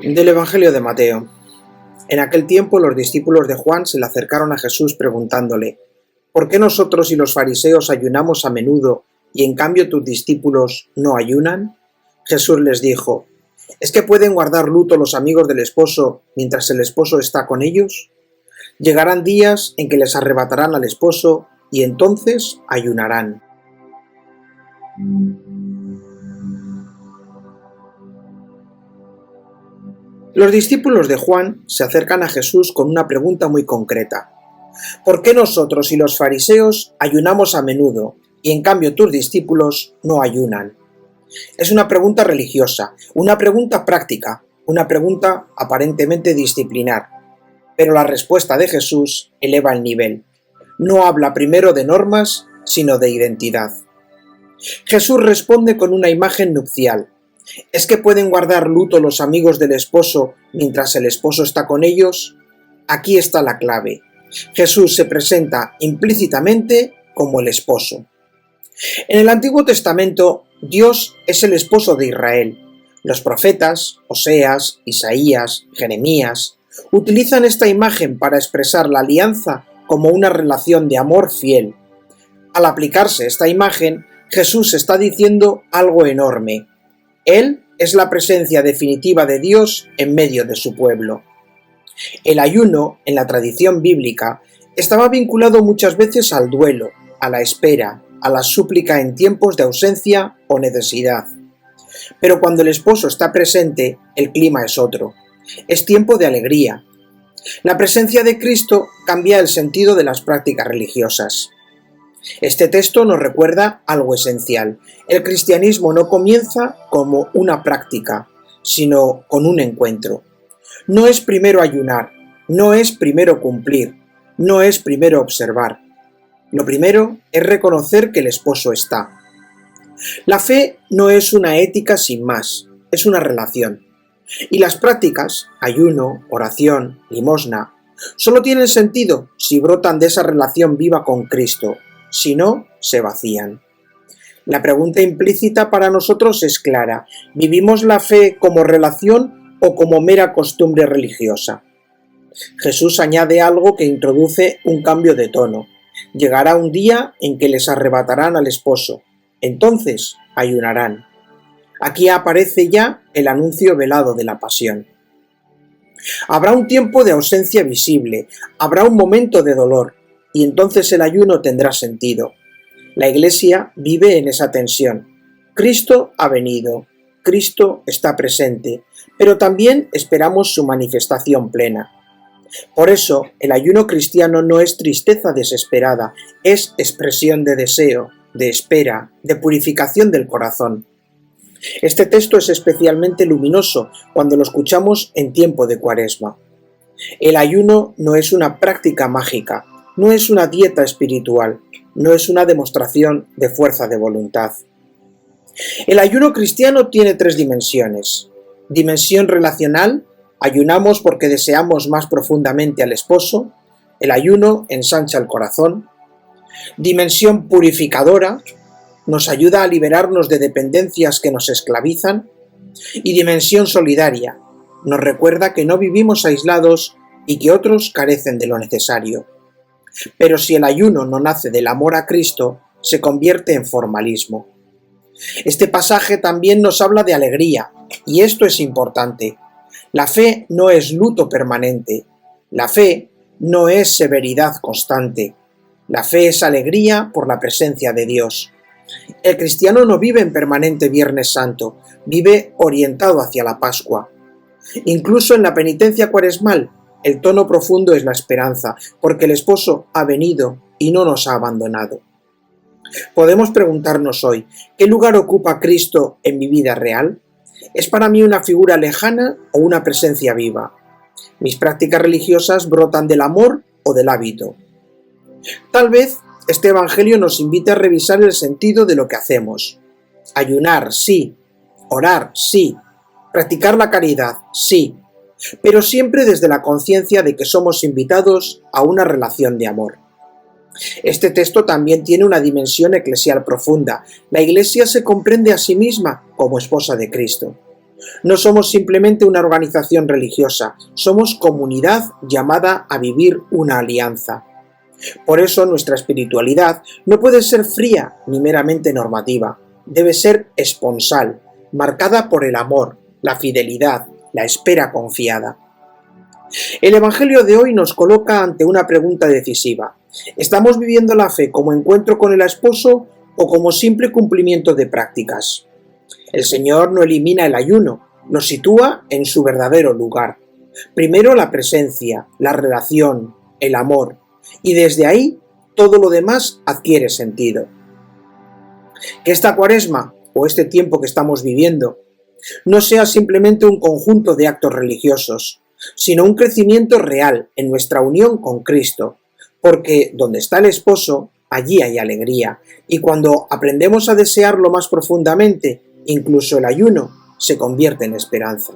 Del Evangelio de Mateo. En aquel tiempo los discípulos de Juan se le acercaron a Jesús preguntándole: ¿por qué nosotros y los fariseos ayunamos a menudo y en cambio tus discípulos no ayunan? Jesús les dijo: ¿es que pueden guardar luto los amigos del esposo mientras el esposo está con ellos? Llegarán días en que les arrebatarán al esposo y entonces ayunarán. Los discípulos de Juan se acercan a Jesús con una pregunta muy concreta: ¿por qué nosotros y los fariseos ayunamos a menudo y en cambio tus discípulos no ayunan? Es una pregunta religiosa, una pregunta práctica, una pregunta aparentemente disciplinar, pero la respuesta de Jesús eleva el nivel. No habla primero de normas, sino de identidad. Jesús responde con una imagen nupcial. ¿Es que pueden guardar luto los amigos del esposo mientras el esposo está con ellos? Aquí está la clave. Jesús se presenta implícitamente como el esposo. En el Antiguo Testamento, Dios es el esposo de Israel. Los profetas, Oseas, Isaías, Jeremías, utilizan esta imagen para expresar la alianza como una relación de amor fiel. Al aplicarse esta imagen, Jesús está diciendo algo enorme. Él es la presencia definitiva de Dios en medio de su pueblo. El ayuno, en la tradición bíblica, estaba vinculado muchas veces al duelo, a la espera, a la súplica en tiempos de ausencia o necesidad. Pero cuando el esposo está presente, el clima es otro. Es tiempo de alegría. La presencia de Cristo cambia el sentido de las prácticas religiosas. Este texto nos recuerda algo esencial. El cristianismo no comienza como una práctica, sino con un encuentro. No es primero ayunar, no es primero cumplir, no es primero observar. Lo primero es reconocer que el esposo está. La fe no es una ética sin más, es una relación. Y las prácticas, ayuno, oración, limosna, solo tienen sentido si brotan de esa relación viva con Cristo. Si no, se vacían. La pregunta implícita para nosotros es clara: ¿vivimos la fe como relación o como mera costumbre religiosa? Jesús añade algo que introduce un cambio de tono. Llegará un día en que les arrebatarán al esposo. Entonces ayunarán. Aquí aparece ya el anuncio velado de la pasión. Habrá un tiempo de ausencia visible, habrá un momento de dolor, y entonces el ayuno tendrá sentido. La Iglesia vive en esa tensión. Cristo ha venido, Cristo está presente, pero también esperamos su manifestación plena. Por eso, el ayuno cristiano no es tristeza desesperada, es expresión de deseo, de espera, de purificación del corazón. Este texto es especialmente luminoso cuando lo escuchamos en tiempo de Cuaresma. El ayuno no es una práctica mágica, no es una dieta espiritual, no es una demostración de fuerza de voluntad. El ayuno cristiano tiene tres dimensiones. Dimensión relacional: ayunamos porque deseamos más profundamente al esposo. El ayuno ensancha el corazón. Dimensión purificadora: nos ayuda a liberarnos de dependencias que nos esclavizan. Y dimensión solidaria: nos recuerda que no vivimos aislados y que otros carecen de lo necesario. Pero si el ayuno no nace del amor a Cristo, se convierte en formalismo. Este pasaje también nos habla de alegría, y esto es importante. La fe no es luto permanente. La fe no es severidad constante. La fe es alegría por la presencia de Dios. El cristiano no vive en permanente Viernes Santo, vive orientado hacia la Pascua. Incluso en la penitencia cuaresmal, el tono profundo es la esperanza, porque el esposo ha venido y no nos ha abandonado. Podemos preguntarnos hoy: ¿qué lugar ocupa Cristo en mi vida real? ¿Es para mí una figura lejana o una presencia viva? ¿Mis prácticas religiosas brotan del amor o del hábito? Tal vez este Evangelio nos invite a revisar el sentido de lo que hacemos. Ayunar, sí. Orar, sí. Practicar la caridad, sí. Pero siempre desde la conciencia de que somos invitados a una relación de amor. Este texto también tiene una dimensión eclesial profunda. La Iglesia se comprende a sí misma como esposa de Cristo. No somos simplemente una organización religiosa, somos comunidad llamada a vivir una alianza. Por eso nuestra espiritualidad no puede ser fría ni meramente normativa, debe ser esponsal, marcada por el amor, la fidelidad, la espera confiada. El Evangelio de hoy nos coloca ante una pregunta decisiva. ¿Estamos viviendo la fe como encuentro con el esposo o como simple cumplimiento de prácticas? El Señor no elimina el ayuno, lo sitúa en su verdadero lugar. Primero la presencia, la relación, el amor, y desde ahí todo lo demás adquiere sentido. Que esta Cuaresma, o este tiempo que estamos viviendo, no sea simplemente un conjunto de actos religiosos, sino un crecimiento real en nuestra unión con Cristo, porque donde está el esposo, allí hay alegría, y cuando aprendemos a desearlo más profundamente, incluso el ayuno se convierte en esperanza.